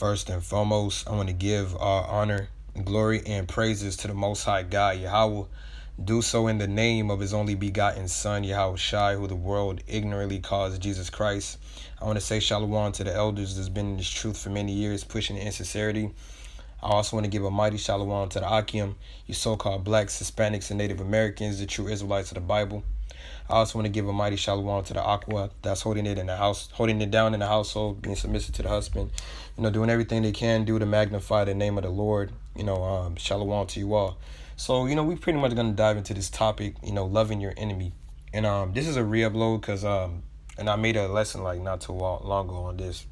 First and foremost, I want to give all honor, glory, and praises to the Most High God, Yahweh. Do so in the name of His only begotten Son, Yahweh Shai, who the world ignorantly calls Jesus Christ. I want to say shalom to the elders that's been in this truth for many years, pushing in sincerity. I also want to give a mighty shalom to the Akim, you so-called blacks, Hispanics, and Native Americans, the true Israelites of the Bible. I also want to give a mighty shalom to the Aqua that's holding it in the house, holding it down in the household, being submissive to the husband, doing everything they can do to magnify the name of the Lord. Shalom to you all. So, we pretty much gonna dive into this topic, loving your enemy. And this is a re-upload because and I made a lesson like not too long ago on this.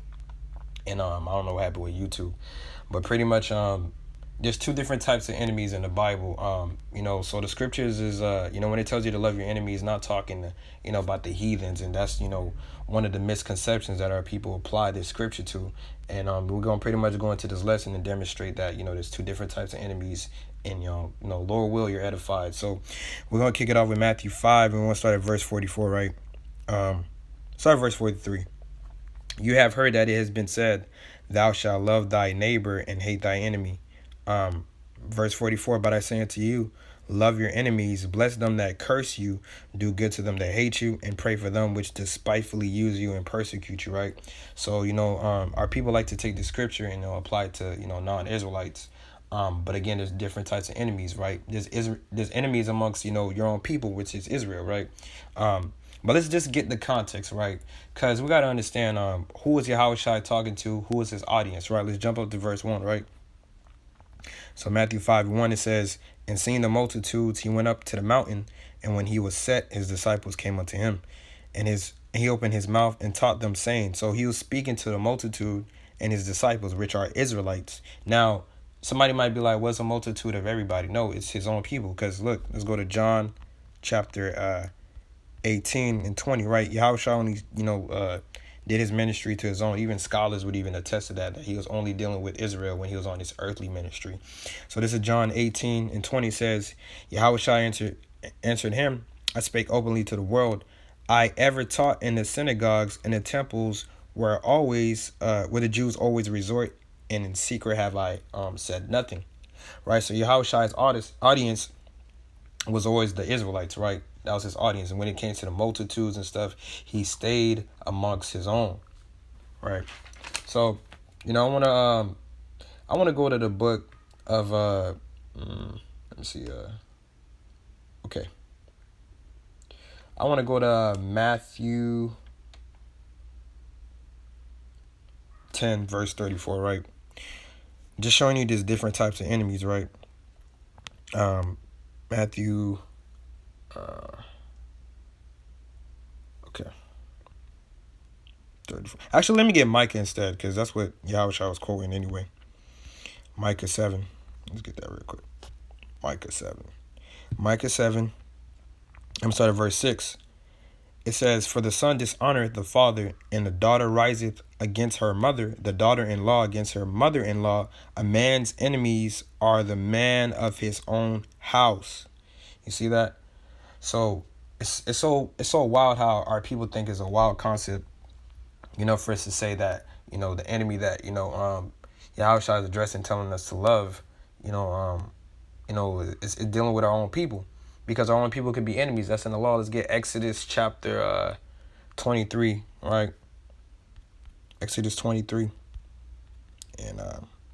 And I don't know what happened with YouTube. But pretty much there's two different types of enemies in the Bible. So the scriptures is when it tells you to love your enemies, not talking about the heathens, and that's one of the misconceptions that our people apply this scripture to. And we're gonna pretty much go into this lesson and demonstrate that there's two different types of enemies, and Lord will you're edified. So we're gonna kick it off with Matthew 5, and we're gonna start at verse 44, right? Start at verse 43. You have heard that it has been said, thou shalt love thy neighbor and hate thy enemy. Verse 44, but I say unto you, love your enemies, bless them that curse you, do good to them that hate you, and pray for them which despitefully use you and persecute you, right? So, our people like to take the scripture and apply it to, non-Israelites. But again, there's different types of enemies, right? There's enemies amongst, your own people, which is Israel, right? But let's just get the context, right? Because we got to understand who is Yahweh Shai talking to, who is his audience, right? Let's jump up to verse 1, right? So Matthew 5:1, it says, and seeing the multitudes, he went up to the mountain, and when he was set, his disciples came unto him, and he opened his mouth and taught them, saying, so he was speaking to the multitude and his disciples, which are Israelites. Now, somebody might be like, what's a multitude of everybody? No, it's his own people. Because look, let's go to John chapter 18 and 20, right? Yahweh only, did his ministry to his own. Even scholars would even attest to that he was only dealing with Israel when he was on his earthly ministry. So this is John 18 and 20 says, Yahweh answered him, I spake openly to the world. I ever taught in the synagogues and the temples where the Jews always resort, and in secret have I said nothing. Right? So Yahweh Shai's audience was always the Israelites, right? That was his audience. And when it came to the multitudes and stuff, he stayed amongst his own, right? So, I want to go to the book of let me see. Okay. I want to go to Matthew 10, verse 34, right? Just showing you these different types of enemies, right? Matthew, okay. 34. Actually, let me get Micah instead, because that's what Yahweh was quoting anyway. Micah 7. Let's get that real quick. Micah 7. Micah 7. I'm starting at verse 6. It says, for the son dishonoreth the father, and the daughter riseth against her mother, the daughter-in-law against her mother-in-law. A man's enemies are the man of his own house. You see that? So it's so wild how our people think is a wild concept, for us to say that, the enemy that, Yahweh is addressing, telling us to love, it's dealing with our own people. Because our own people could be enemies. That's in the law. Let's get Exodus chapter 23, right? Exodus 23. And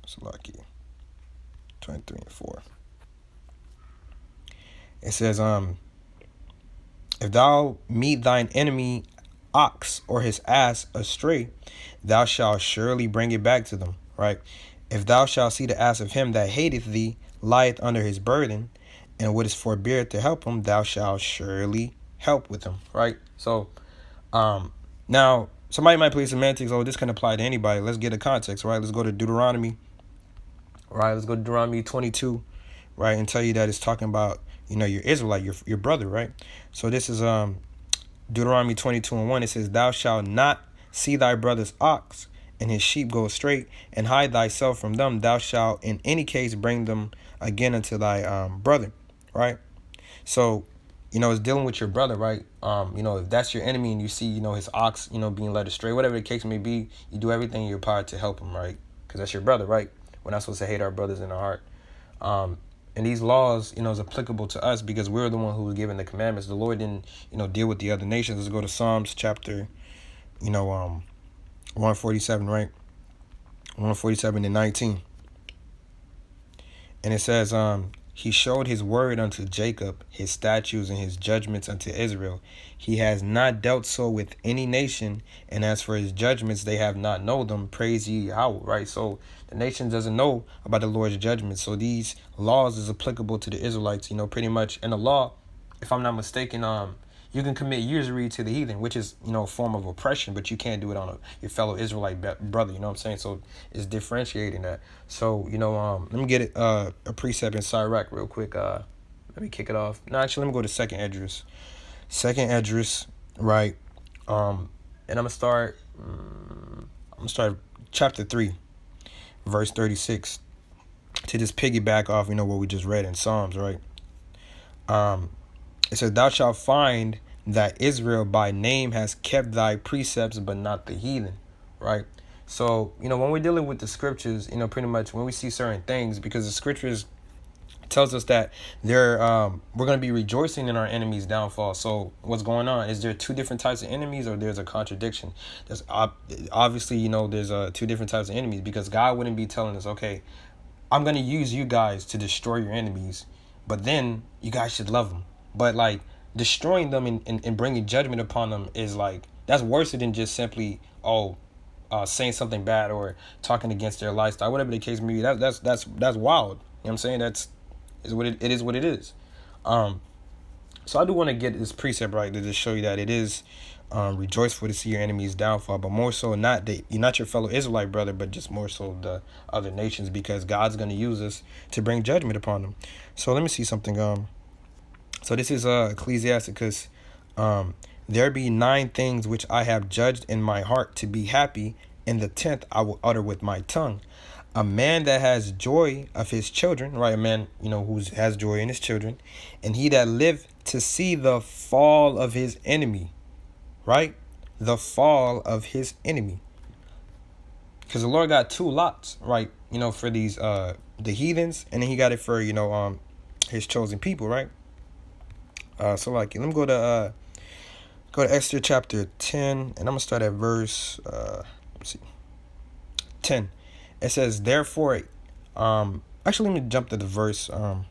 it's lucky. 23 and 4. It says, if thou meet thine enemy ox or his ass astray, thou shalt surely bring it back to them, right? If thou shalt see the ass of him that hateth thee lieth under his burden, and wouldst forbear to help him, thou shalt surely help with him, right? So, now, somebody might play semantics, this can apply to anybody. Let's get a context, right? Let's go to Deuteronomy, right? Let's go to Deuteronomy 22, right? And tell you that it's talking about, your Israelite, your brother, right? So this is Deuteronomy 22 and 1. It says, thou shalt not see thy brother's ox and his sheep go astray, and hide thyself from them. Thou shalt in any case bring them again unto thy brother. Right? So, it's dealing with your brother, right? If that's your enemy and you see, his ox, being led astray, whatever the case may be, you do everything in your power to help him, right? because that's your brother, right? We're not supposed to hate our brothers in our heart. And these laws, is applicable to us because we're the one who was given the commandments. The Lord didn't, deal with the other nations. Let's go to Psalms chapter, 147, right? 147 and 19. And it says, he showed his word unto Jacob, his statutes and his judgments unto Israel. He has not dealt so with any nation, and as for his judgments, they have not known them. Praise ye Yahweh, right? So the nation doesn't know about the Lord's judgments. So these laws is applicable to the Israelites, pretty much. In the law, if I'm not mistaken, you can commit usury to the heathen, which is, a form of oppression, but you can't do it on your fellow Israelite brother, you know what I'm saying? So it's differentiating that. So, let me get it, a precept in Sirach real quick. Let me kick it off. No, actually, let me go to Second Esdras. Second Esdras, right? And I'm gonna start chapter 3, verse 36, to just piggyback off, what we just read in Psalms, right? It says, thou shalt find that Israel by name has kept thy precepts, but not the heathen, right? So, when we're dealing with the scriptures, pretty much when we see certain things, because the scriptures tells us that we're going to be rejoicing in our enemies' downfall. So what's going on? Is there two different types of enemies, or there's a contradiction? There's obviously, there's two different types of enemies, because God wouldn't be telling us, okay, I'm going to use you guys to destroy your enemies, but then you guys should love them. But like destroying them and bringing judgment upon them is like, that's worse than just simply, saying something bad or talking against their lifestyle, whatever the case may be. That's wild. You know what I'm saying? It is what it is. So I do want to get this precept right to just show you that it is rejoiceful to see your enemies downfall, but more so you're not your fellow Israelite brother, but just more so the other nations, because God's going to use us to bring judgment upon them. So let me see something. So this is Ecclesiasticus. There be 9 things which I have judged in my heart to be happy, and the 10th I will utter with my tongue. A man that has joy of his children, right? A man, who has joy in his children, and he that liveth to see the fall of his enemy, right? The fall of his enemy. Because the Lord got 2 lots, right? For these the heathens, and then he got it for his chosen people, right? So like, let me go to Esther chapter 10, and I'm gonna start at verse 10. It says, therefore, actually, let me jump to the verse, start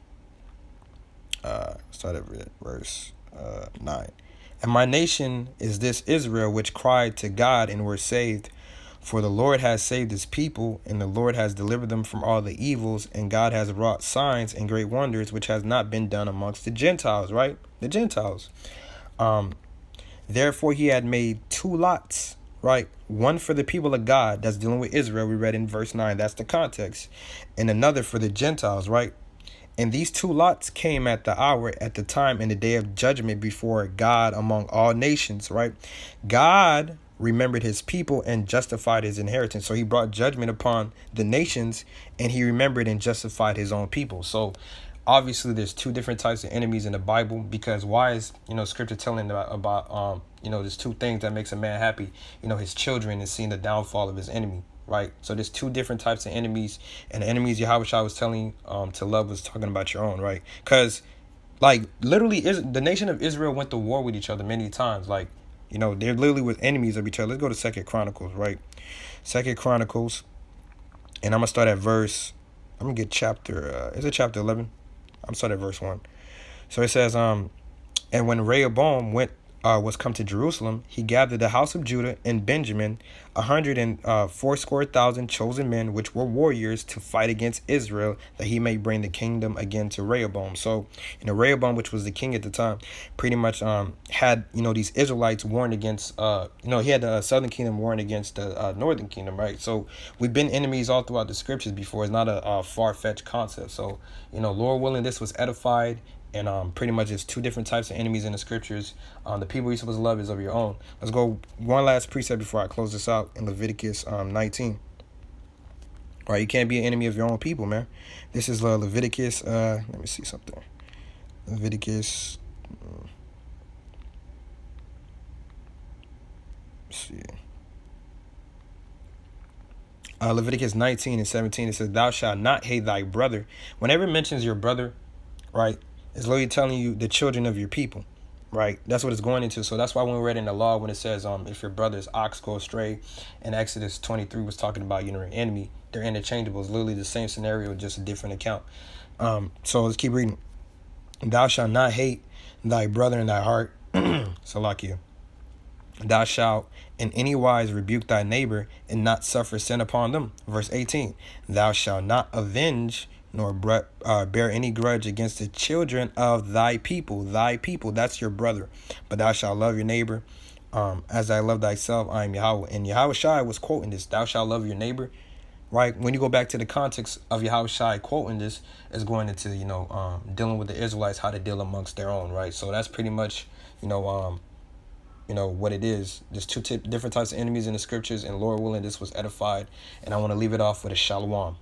at verse 9. And my nation is this Israel, which cried to God and were saved. For the Lord has saved his people, and the Lord has delivered them from all the evils, and God has wrought signs and great wonders, which has not been done amongst the Gentiles, right? The Gentiles. Therefore, he had made 2 lots, right? One for the people of God, that's dealing with Israel, we read in verse 9, that's the context. And another for the Gentiles, right? And these 2 lots came at the hour, at the time, in the day of judgment before God among all nations, right? God remembered his people and justified his inheritance. So he brought judgment upon the nations, and he remembered and justified his own people. So obviously there's 2 different types of enemies in the Bible, because why is scripture telling about there's 2 things that makes a man happy, his children, and seeing the downfall of his enemy, right? So there's 2 different types of enemies, and the enemies Yahweh was telling to love was talking about your own, right? Because like literally the nation of Israel went to war with each other many times. Like, they're literally with enemies of each other. Let's go to 2 Chronicles, right? 2 Chronicles, and I'm gonna start at verse, I'm gonna get chapter is it chapter 11? I'm starting at verse 1. So it says, and when Rehoboam was come to Jerusalem, he gathered the house of Judah and Benjamin, 180,000 chosen men, which were warriors, to fight against Israel, that he may bring the kingdom again to Rehoboam. So, Rehoboam, which was the king at the time, pretty much had, these Israelites warring against, he had the southern kingdom warring against the northern kingdom, right? So we've been enemies all throughout the scriptures before. It's not a far-fetched concept. So, Lord willing, this was edified. And pretty much it's 2 different types of enemies in the scriptures. The people you're supposed to love is of your own. Let's go one last precept before I close this out in Leviticus 19. All right, you can't be an enemy of your own people, man. This is Leviticus. Let me see something. Leviticus. Let's see. Leviticus 19 and 17, it says, thou shalt not hate thy brother. Whenever it mentions your brother, right, it's literally telling you the children of your people, right? That's what it's going into. So that's why when we read in the law, when it says, if your brother's ox go astray, and Exodus 23 was talking about, your enemy, they're interchangeable. It's literally the same scenario, just a different account. So let's keep reading. Thou shalt not hate thy brother in thy heart. Salakia. Thou shalt in any wise rebuke thy neighbor and not suffer sin upon them. Verse 18. Thou shalt not avenge nor bear any grudge against the children of thy people. Thy people, that's your brother. But thou shalt love your neighbor as I love thyself. I am Yahweh. And Yahweh Shai was quoting this. Thou shalt love your neighbor. Right? When you go back to the context of Yahweh Shai quoting this, is going into, dealing with the Israelites, how to deal amongst their own, right? So that's pretty much, what it is. There's two different types of enemies in the scriptures, and Lord willing, this was edified. And I want to leave it off with a shalom.